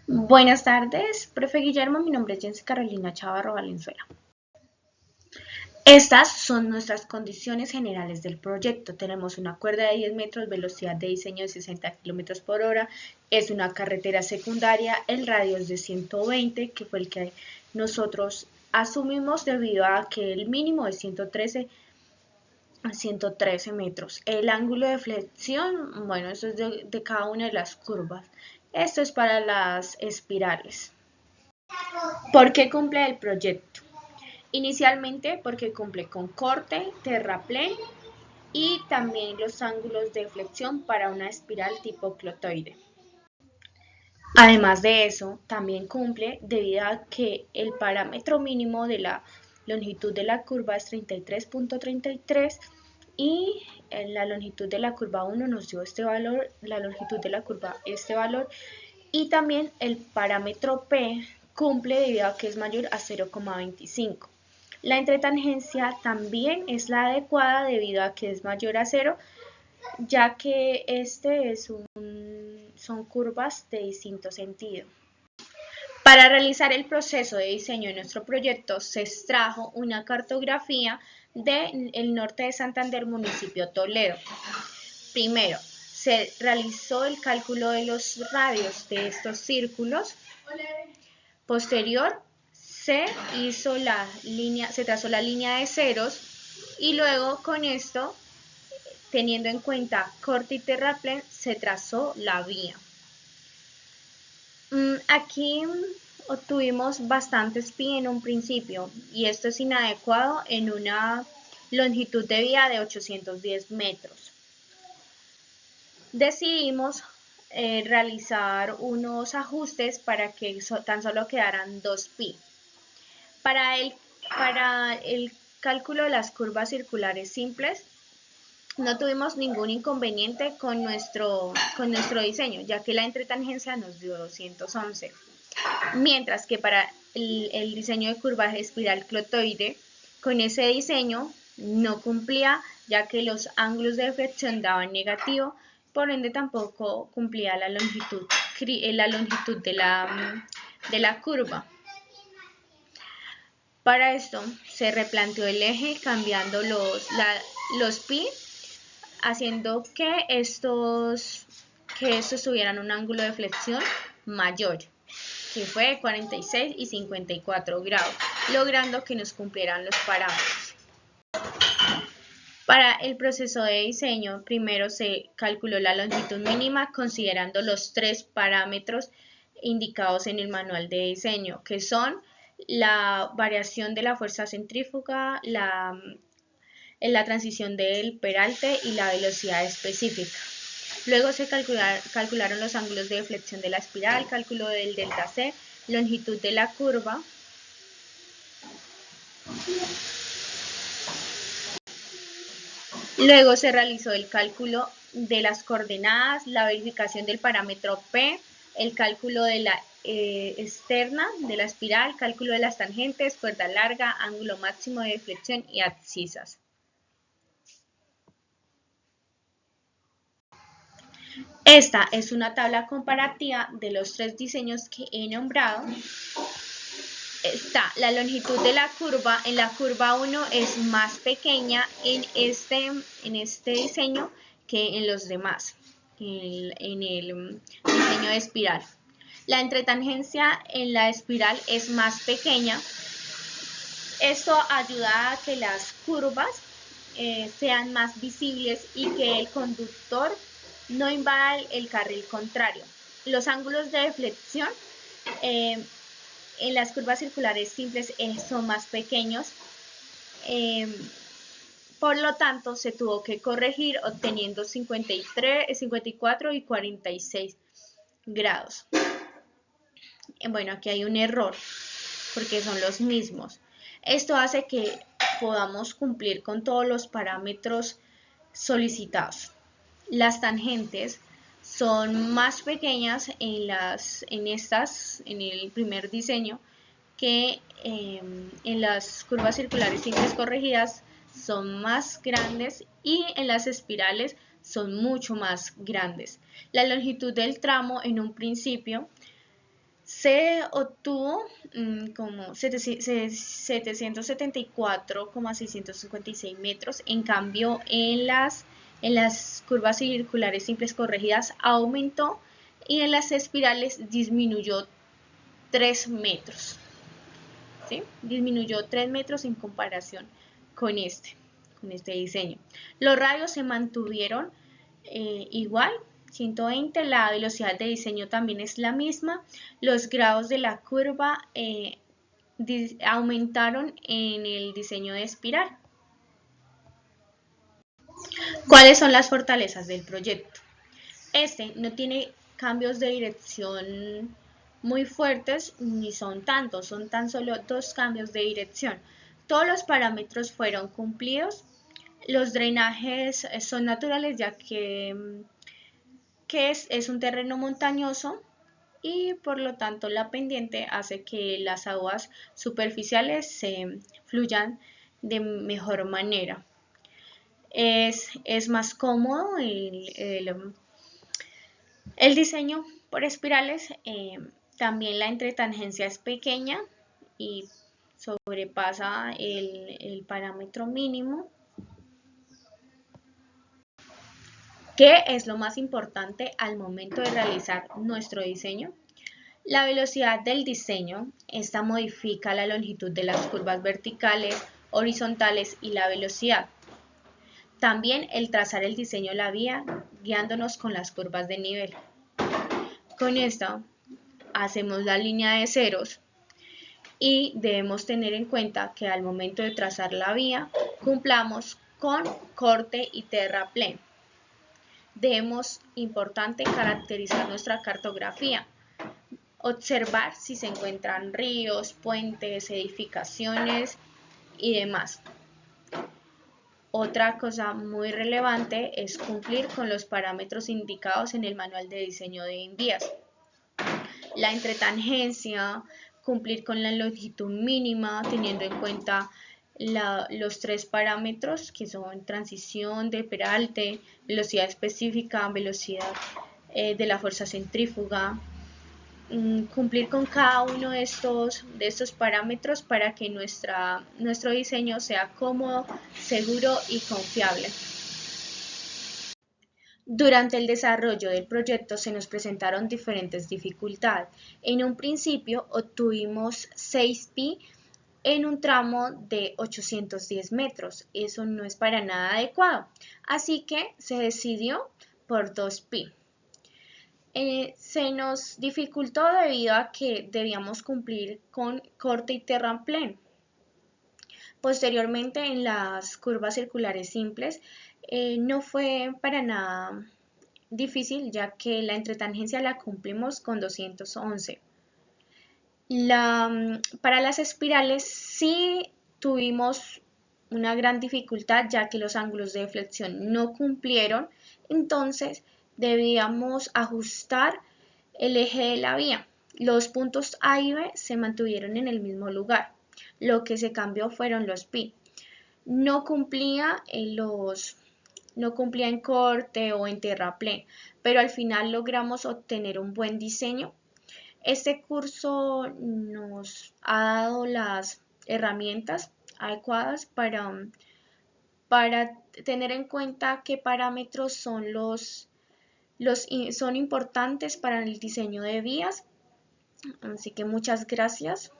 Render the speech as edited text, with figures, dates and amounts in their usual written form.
Buenas tardes, profe Guillermo. Mi nombre es Jensi Carolina Chavarro Valenzuela. Estas son nuestras condiciones generales del proyecto. Tenemos una cuerda de 10 metros, velocidad de diseño de 60 km por hora, es una carretera secundaria, el radio es de 120, que fue el que nosotros asumimos debido a que el mínimo es 113 metros. El ángulo de flexión, bueno, eso es de cada una de las curvas. Esto es para las espirales. ¿Por qué cumple el proyecto? Inicialmente porque cumple con corte, terraplén y también los ángulos de flexión para una espiral tipo clotoide. Además de eso, también cumple debido a que el parámetro mínimo de la longitud de la curva es 33.33 y la longitud de la curva 1 nos dio este valor, la longitud de la curva este valor, y también el parámetro P cumple debido a que es mayor a 0,25. La entretangencia también es la adecuada debido a que es mayor a 0, ya que son curvas de distinto sentido. Para realizar el proceso de diseño de nuestro proyecto se extrajo una cartografía del norte de Santander, municipio Toledo. Primero, se realizó el cálculo de los radios de estos círculos. Posterior, se trazó la línea de ceros y luego con esto, teniendo en cuenta corte y terraplén, se trazó la vía. Aquí obtuvimos bastantes pi en un principio y esto es inadecuado en una longitud de vía de 810 metros. Decidimos realizar unos ajustes para que tan solo quedaran 2 pi. Para el cálculo de las curvas circulares simples, no tuvimos ningún inconveniente con nuestro diseño, ya que la entretangencia nos dio 211. Mientras que para el diseño de curva espiral clotoide, con ese diseño no cumplía, ya que los ángulos de flexión daban negativo, por ende tampoco cumplía la longitud de la curva. Para esto se replanteó el eje cambiando los pi, haciendo que estos tuvieran un ángulo de flexión mayor, que fue de 46 y 54 grados, logrando que nos cumplieran los parámetros. Para el proceso de diseño, primero se calculó la longitud mínima considerando los 3 parámetros indicados en el manual de diseño, que son la variación de la fuerza centrífuga, la transición del peralte y la velocidad específica. Luego se calcularon los ángulos de deflexión de la espiral, cálculo del delta C, longitud de la curva. Luego se realizó el cálculo de las coordenadas, la verificación del parámetro P, el cálculo de la externa de la espiral, cálculo de las tangentes, cuerda larga, ángulo máximo de deflexión y abscisas. Esta es una tabla comparativa de los 3 diseños que he nombrado. Está la longitud de la curva. En la curva 1 es más pequeña en este diseño que en los demás, en el diseño de espiral. La entretangencia en la espiral es más pequeña. Esto ayuda a que las curvas sean más visibles y que el conductor no invada el carril contrario. Los ángulos de deflexión en las curvas circulares simples son más pequeños, por lo tanto se tuvo que corregir obteniendo 53, 54 y 46 grados. Bueno, aquí hay un error porque son los mismos. Esto hace que podamos cumplir con todos los parámetros solicitados. Las tangentes son más pequeñas en el primer diseño que en las curvas circulares simples corregidas son más grandes y en las espirales son mucho más grandes. La longitud del tramo en un principio Se obtuvo como 774,656 metros. En cambio, en las curvas circulares simples corregidas aumentó y en las espirales disminuyó 3 metros. ¿Sí? Disminuyó 3 metros en comparación con este diseño. Los radios se mantuvieron igual, 120, la velocidad de diseño también es la misma, los grados de la curva aumentaron en el diseño de espiral. ¿Cuáles son las fortalezas del proyecto? Este no tiene cambios de dirección muy fuertes ni son tantos, son tan solo 2 cambios de dirección. Todos los parámetros fueron cumplidos. Los drenajes son naturales ya que es un terreno montañoso y por lo tanto la pendiente hace que las aguas superficiales se fluyan de mejor manera. Es más cómodo el diseño por espirales. También la entretangencia es pequeña y sobrepasa el parámetro mínimo. ¿Qué es lo más importante al momento de realizar nuestro diseño? La velocidad del diseño. Esta modifica la longitud de las curvas verticales, horizontales y la velocidad. También el trazar el diseño de la vía guiándonos con las curvas de nivel. Con esto hacemos la línea de ceros y debemos tener en cuenta que al momento de trazar la vía cumplamos con corte y terraplén. Debemos, importante, caracterizar nuestra cartografía, observar si se encuentran ríos, puentes, edificaciones y demás. Otra cosa muy relevante es cumplir con los parámetros indicados en el manual de diseño de vías. La entretangencia, cumplir con la longitud mínima teniendo en cuenta los 3 parámetros que son transición de peralte, velocidad específica, velocidad de la fuerza centrífuga. Cumplir con cada uno de estos parámetros para que nuestro diseño sea cómodo, seguro y confiable. Durante el desarrollo del proyecto se nos presentaron diferentes dificultades. En un principio obtuvimos 6 pi en un tramo de 810 metros. Eso no es para nada adecuado. Así que se decidió por 2 pi. Se nos dificultó debido a que debíamos cumplir con corte y terraplén. Posteriormente, en las curvas circulares simples, no fue para nada difícil, ya que la entretangencia la cumplimos con 211. Para las espirales sí tuvimos una gran dificultad, ya que los ángulos de flexión no cumplieron, entonces debíamos ajustar el eje de la vía. Los puntos A y B se mantuvieron en el mismo lugar. Lo que se cambió fueron los pi. No cumplía en corte o en terraplén, pero al final logramos obtener un buen diseño. Este curso nos ha dado las herramientas adecuadas para tener en cuenta qué parámetros son importantes para el diseño de vías. Así que muchas gracias.